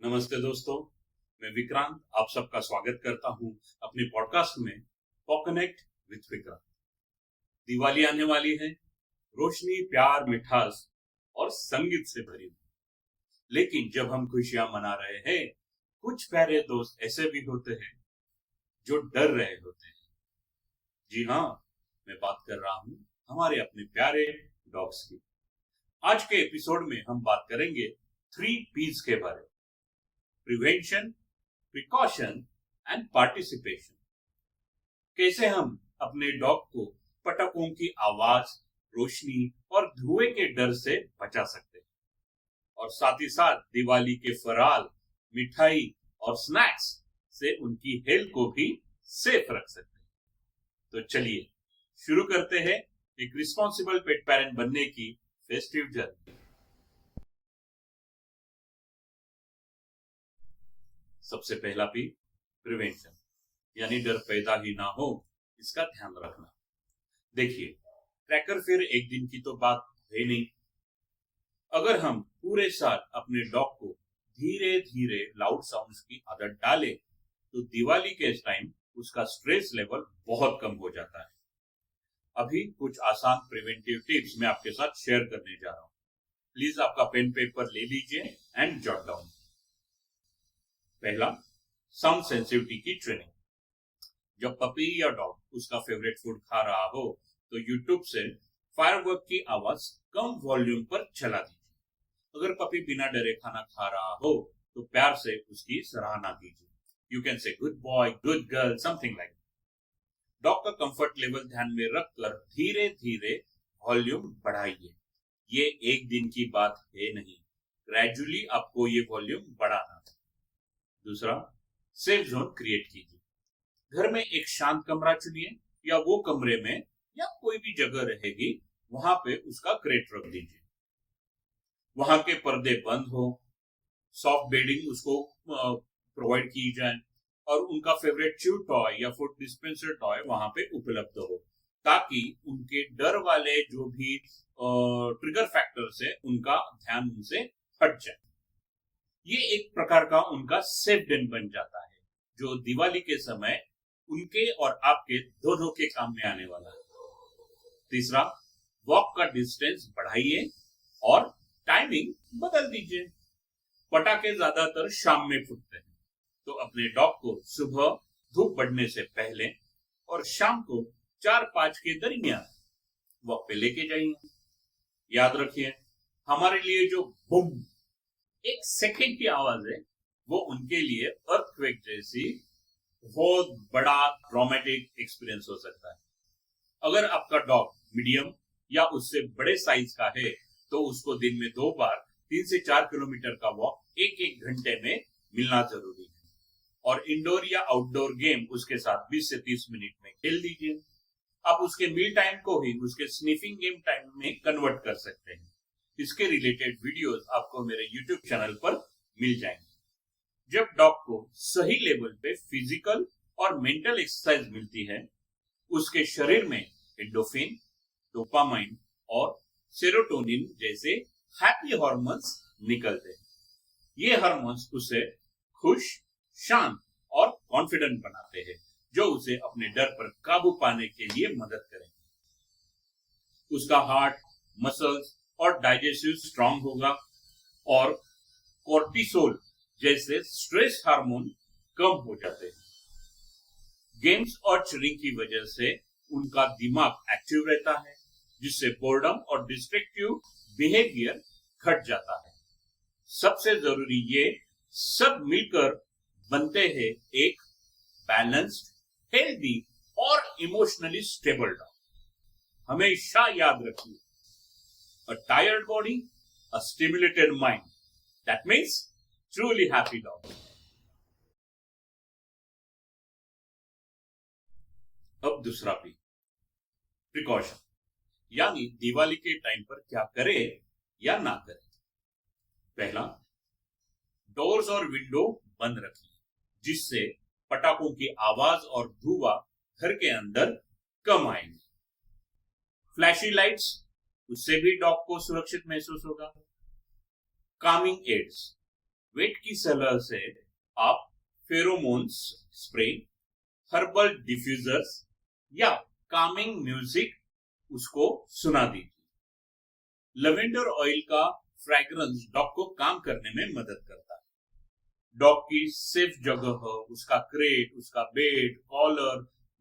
नमस्ते दोस्तों, मैं विक्रांत आप सबका स्वागत करता हूं अपने पॉडकास्ट में कनेक्ट विथ विक्रांत। दिवाली आने वाली है, रोशनी, प्यार, मिठास और संगीत से भरी हुई। लेकिन जब हम खुशियां मना रहे हैं, कुछ प्यारे दोस्त ऐसे भी होते हैं जो डर रहे होते हैं। जी हाँ, मैं बात कर रहा हूं हमारे अपने प्यारे डॉग्स की। आज के एपिसोड में हम बात करेंगे 3 P's के बारे में: प्रिवेंशन, प्रिकॉशन एंड पार्टिसिपेशन। कैसे हम अपने डॉग को पटाखों की आवाज, रोशनी और धुएं के डर से बचा सकते हैं, और साथ ही साथ दिवाली के फराल, मिठाई और स्नैक्स से उनकी हेल्थ को भी सेफ रख सकते हैं। तो चलिए शुरू करते हैं एक रिस्पॉन्सिबल पेट पेरेंट बनने की फेस्टिव जर्नी। सबसे पहला पी, प्रिवेंशन, यानी डर पैदा ही ना हो इसका ध्यान रखना। देखिए, ट्रैकर फिर एक दिन की तो बात है नहीं। अगर हम पूरे साल अपने डॉग को धीरे धीरे लाउड साउंड्स की आदत डालें तो दिवाली के टाइम उसका स्ट्रेस लेवल बहुत कम हो जाता है। अभी कुछ आसान प्रिवेंटिव टिप्स मैं आपके साथ शेयर करने जा रहा हूं। प्लीज आपका पेन पेपर ले लीजिए एंड जॉट डाउन। पहला, साउंड सेंसिटिविटी की ट्रेनिंग। जब पपी या डॉग उसका फेवरेट फूड खा रहा हो तो यूट्यूब से फायरवर्क की आवाज कम वॉल्यूम पर चला दीजिए। अगर पपी बिना डरे खाना खा रहा हो तो प्यार से उसकी सराहना कीजिए। You can say good boy, good girl, something like. Dog का कंफर्ट लेवल ध्यान में रखकर धीरे धीरे वॉल्यूम बढ़ाइए। ये एक दिन की बात है नहीं, ग्रेजुअली आपको ये वॉल्यूम बढ़ाना है। दूसरा, सेफ जोन क्रिएट कीजिए। घर में एक शांत कमरा चुनिए, या वो कमरे में या कोई भी जगह रहेगी वहां पे उसका क्रेट रख दीजिए। वहां के पर्दे बंद हो, सॉफ्ट बेडिंग उसको प्रोवाइड की जाए, और उनका फेवरेट च्यू टॉय या फूड डिस्पेंसर टॉय वहां पे उपलब्ध हो, ताकि उनके डर वाले जो भी ट्रिगर फैक्टर्स है उनका ध्यान उनसे हट जाए। ये एक प्रकार का उनका सेफ डेन बन जाता है, जो दिवाली के समय उनके और आपके दोनों के काम में आने वाला है। तीसरा, वॉक का डिस्टेंस बढ़ाइए और टाइमिंग बदल दीजिए। पटाखे ज्यादातर शाम में फूटते हैं, तो अपने डॉग को सुबह धूप बढ़ने से पहले और शाम को 4-5 के दरमियान वॉक पे लेके जाइए। याद रखिए, हमारे लिए जो बूम एक सेकंड की आवाज है, वो उनके लिए अर्थक्वेक जैसी बहुत बड़ा ट्रॉमेटिक एक्सपीरियंस हो सकता है। अगर आपका डॉग मीडियम या उससे बड़े साइज का है तो उसको दिन में 2 बार 3 से 4 किलोमीटर का वॉक 1-1 घंटे में मिलना जरूरी है, और इंडोर या आउटडोर गेम उसके साथ 20 से 30 मिनट में खेल दीजिए। आप उसके मील टाइम को ही उसके स्निफिंग गेम टाइम में कन्वर्ट कर सकते हैं। इसके रिलेटेड वीडियोस आपको मेरे YouTube चैनल पर मिल जाएंगे। जब डॉग को सही लेवल पे फिजिकल और मेंटल एक्सरसाइज मिलती है, उसके शरीर में एंडोर्फिन, डोपामाइन और सेरोटोनिन जैसे हैप्पी हार्मोन्स निकलते हैं। ये हार्मोन्स उसे खुश, शांत और कॉन्फिडेंट बनाते हैं, जो उसे अपने डर पर काबू पाने के लिए मदद करेंगे। उसका हार्ट, मसल्स और डाइजेस्टिव स्ट्रांग होगा, और कोर्टिसोल जैसे स्ट्रेस हार्मोन कम हो जाते हैं। गेम्स और चिलिंग की वजह से उनका दिमाग एक्टिव रहता है, जिससे बोर्डम और डिस्ट्रैक्टिव बिहेवियर घट जाता है। सबसे जरूरी, ये सब मिलकर बनते हैं एक बैलेंस्ड, हेल्दी और इमोशनली स्टेबल डॉग। हमेशा याद रखिए, a tired body, a stimulated mind. That means truly happy dog. अब दूसरा पी, प्रिकॉशन, यानी दिवाली के टाइम पर क्या करें या ना करें। पहला, डोर्स और विंडो बंद रखिए, जिससे पटाखों की आवाज और धुआं घर के अंदर कम आएंगे। फ्लैशी लाइट्स, उससे भी डॉग को सुरक्षित महसूस होगा। कामिंग एड्स, वेट की सलाह से आप फेरोमोन्स स्प्रे, हर्बल डिफ्यूजर्स या कामिंग म्यूजिक उसको सुना दीजिए। लेवेंडर ऑयल का फ्रेग्रेंस डॉग को काम करने में मदद करता है। डॉग की सेफ जगह, उसका क्रेट, उसका बेड, कॉलर,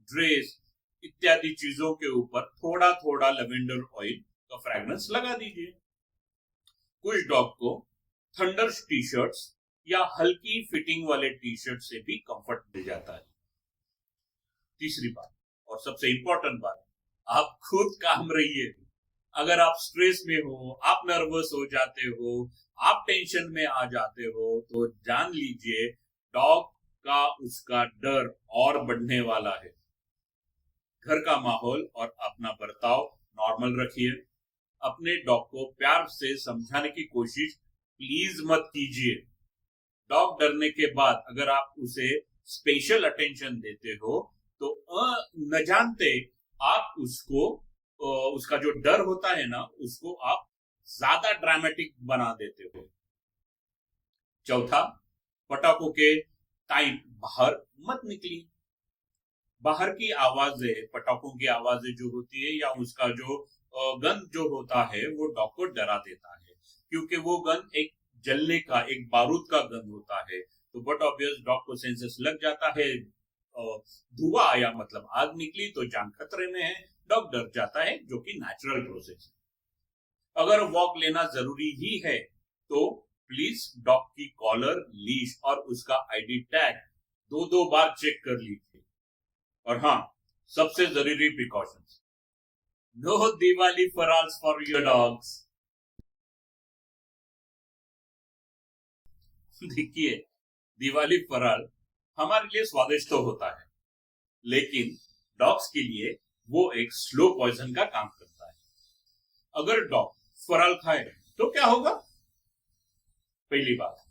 ड्रेस इत्यादि चीजों के ऊपर थोड़ा थोड़ा लेवेंडर ऑयल का फ्रेग्रेंस लगा दीजिए। कुछ डॉग को थंडर टी शर्ट्स या हल्की फिटिंग वाले टी शर्ट से भी कंफर्ट मिल जाता है। तीसरी बात और सबसे इंपॉर्टेंट बात, आप खुद काम रहिए। अगर आप स्ट्रेस में हो, आप नर्वस हो जाते हो, आप टेंशन में आ जाते हो, तो जान लीजिए डॉग का उसका डर और बढ़ने वाला है। घर का माहौल और अपना बर्ताव नॉर्मल रखिए। अपने डॉग को प्यार से समझाने की कोशिश प्लीज मत कीजिए। डॉग डरने के बाद अगर आप उसे स्पेशल अटेंशन देते हो तो न जानते आप उसको उसका जो डर होता है ना, उसको आप ज्यादा ड्रामेटिक बना देते हो। चौथा, पटाखों के टाइम बाहर मत निकलिए। बाहर की आवाजें, पटाखों की आवाजें जो होती है या उसका जो गन जो होता है वो डॉग को डरा देता है, क्योंकि वो गन एक जलने का, एक बारूद का गन होता है। तो बट ऑब्वियस डॉग को सेंसेस लग जाता है, धुआं आया मतलब आग निकली तो जान खतरे में है, डॉग डर जाता है, जो कि नेचुरल प्रोसेस है। अगर वॉक लेना जरूरी ही है तो प्लीज डॉग की कॉलर, लीश और उसका आईडी टैग दो बार चेक कर लीजिए। और हाँ, सबसे जरूरी प्रिकॉशंस, नो दिवाली फराल्स फॉर योर डॉग्स। देखिए, दिवाली फराल हमारे लिए स्वादिष्ट तो होता है, लेकिन डॉग्स के लिए वो एक स्लो पॉइजन का काम करता है। अगर डॉग फराल खाए तो क्या होगा? पहली बात,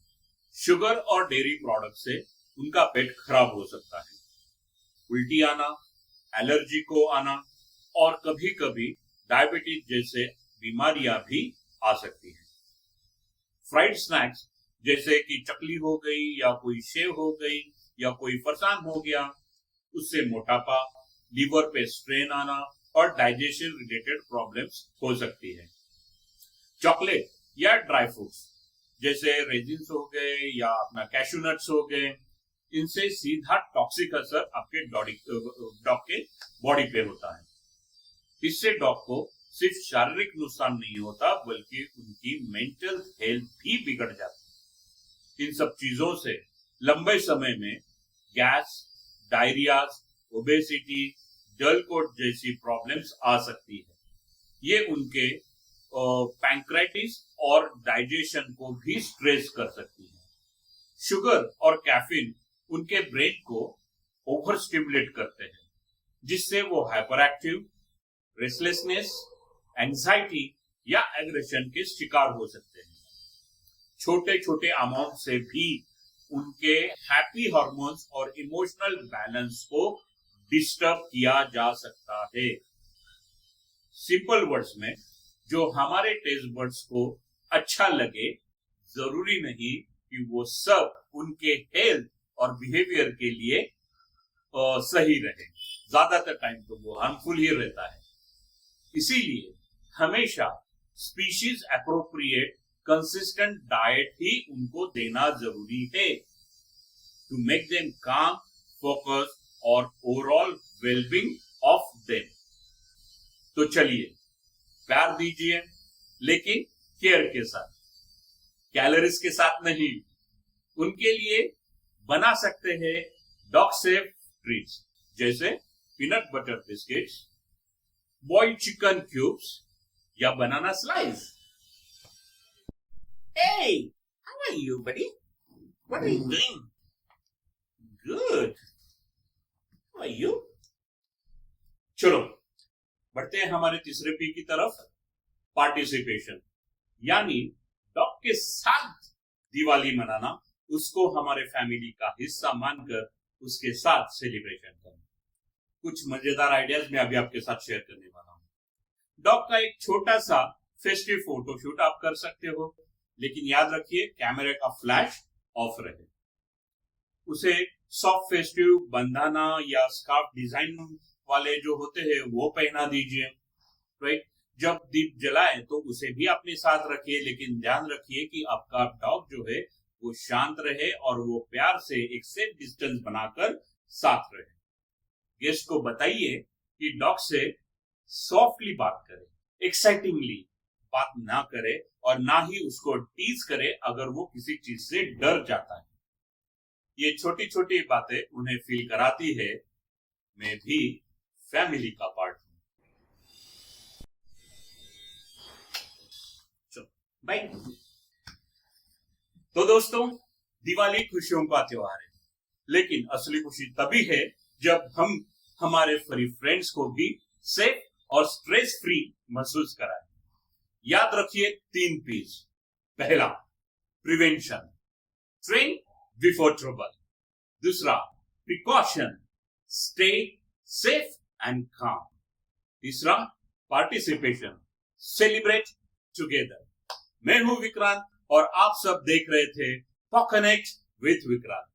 शुगर और डेयरी प्रोडक्ट से उनका पेट खराब हो सकता है। उल्टी आना, एलर्जी को आना और कभी कभी डायबिटीज जैसे बीमारियां भी आ सकती हैं। फ्राइड स्नैक्स जैसे कि चकली हो गई या कोई सेव हो गई या कोई फरसान हो गया, उससे मोटापा, लीवर पे स्ट्रेन आना और डाइजेशन रिलेटेड प्रॉब्लम्स हो सकती है। चॉकलेट या ड्राई फ्रूट्स जैसे रेजिन्स हो गए या अपना कैशू नट्स हो गए, इनसे सीधा टॉक्सिक असर आपके डॉग के बॉडी पे होता है। इससे डॉग को सिर्फ शारीरिक नुकसान नहीं होता बल्कि उनकी मेंटल हेल्थ भी बिगड़ जाती है। इन सब चीजों से लंबे समय में गैस, डायरियाज, ओबेसिटी, जल कोट जैसी प्रॉब्लम्स आ सकती है। ये उनके पैंक्रेटिस और डाइजेशन को भी स्ट्रेस कर सकती है। शुगर और कैफीन उनके ब्रेन को ओवर स्टिमुलेट करते हैं, जिससे वो हाइपर एक्टिव, रेस्टलेसनेस, एंजाइटी या एग्रेशन के शिकार हो सकते हैं। छोटे छोटे अमाउंट से भी उनके हैप्पी हार्मोन्स और इमोशनल बैलेंस को डिस्टर्ब किया जा सकता है। सिंपल वर्ड्स में, जो हमारे टेस्ट बड्स को अच्छा लगे, जरूरी नहीं कि वो सब उनके हेल्थ और बिहेवियर के लिए सही रहे। ज्यादातर टाइम तो वो हार्मफुल ही रहता है। इसीलिए हमेशा स्पीशीज एप्रोप्रिएट कंसिस्टेंट डाइट ही उनको देना जरूरी है, टू मेक देम काम, फोकस और ओवरऑल वेलबींग ऑफ देम। तो चलिए, प्यार दीजिए, लेकिन केयर के साथ, कैलोरीज के साथ नहीं। उनके लिए बना सकते हैं डॉग सेफ ट्रीट्स जैसे peanut butter biscuits, boiled chicken cubes या बनाना slice. Hey, how are you, buddy? What are you doing? Good. How are you? चलो, बढ़ते हैं हमारे तीसरे पी की तरफ, पार्टिसिपेशन, यानी डॉग के साथ दिवाली मनाना, उसको हमारे फैमिली का हिस्सा मानकर उसके साथ सेलिब्रेशन करना। कुछ मजेदार आइडियाज मैं अभी आपके साथ शेयर करने वाला हूँ। डॉग का एक छोटा सा फेस्टिव फोटोशूट आप कर सकते हो, लेकिन याद रखिए कैमरे का फ्लैश ऑफ रहे। उसे सॉफ्ट फेस्टिव बंधाना या स्कार्फ डिजाइन वाले जो होते हैं वो पहना दीजिए, राइट। जब दीप जलाए तो उसे भी अपने साथ रखिए, लेकिन ध्यान रखिए कि आपका डॉग जो है वो शांत रहे और वो प्यार से एक सेफ डिस्टेंस बनाकर साथ रहे। गेस्ट को बताइए कि डॉग से सॉफ्टली बात करे, एक्साइटिंगली बात ना करे और ना ही उसको टीज करे अगर वो किसी चीज से डर जाता है। ये छोटी छोटी बातें उन्हें फील कराती है मैं भी फैमिली का पार्ट हूं। चलो बाय। तो दोस्तों, दिवाली खुशियों का त्योहार है, लेकिन असली खुशी तभी है जब हम हमारे फरी फ्रेंड्स को भी सेफ और स्ट्रेस फ्री महसूस कराएं। याद रखिए 3 P's। पहला, प्रिवेंशन, ट्रेन बिफोर ट्रबल। दूसरा, प्रिकॉशन, स्टे सेफ एंड काम। तीसरा, पार्टिसिपेशन, सेलिब्रेट टुगेदर। मैं हूं विक्रांत और आप सब देख रहे थे कनेक्ट विथ विक्रांत,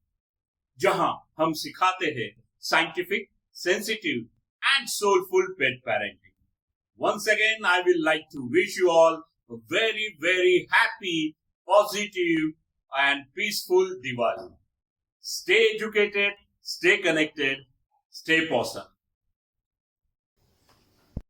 जहां हम सिखाते हैं scientific, sensitive and soulful pet parenting. Once again, I will like to wish you all a very, very happy, positive and peaceful Diwali. Stay educated, stay connected, stay awesome.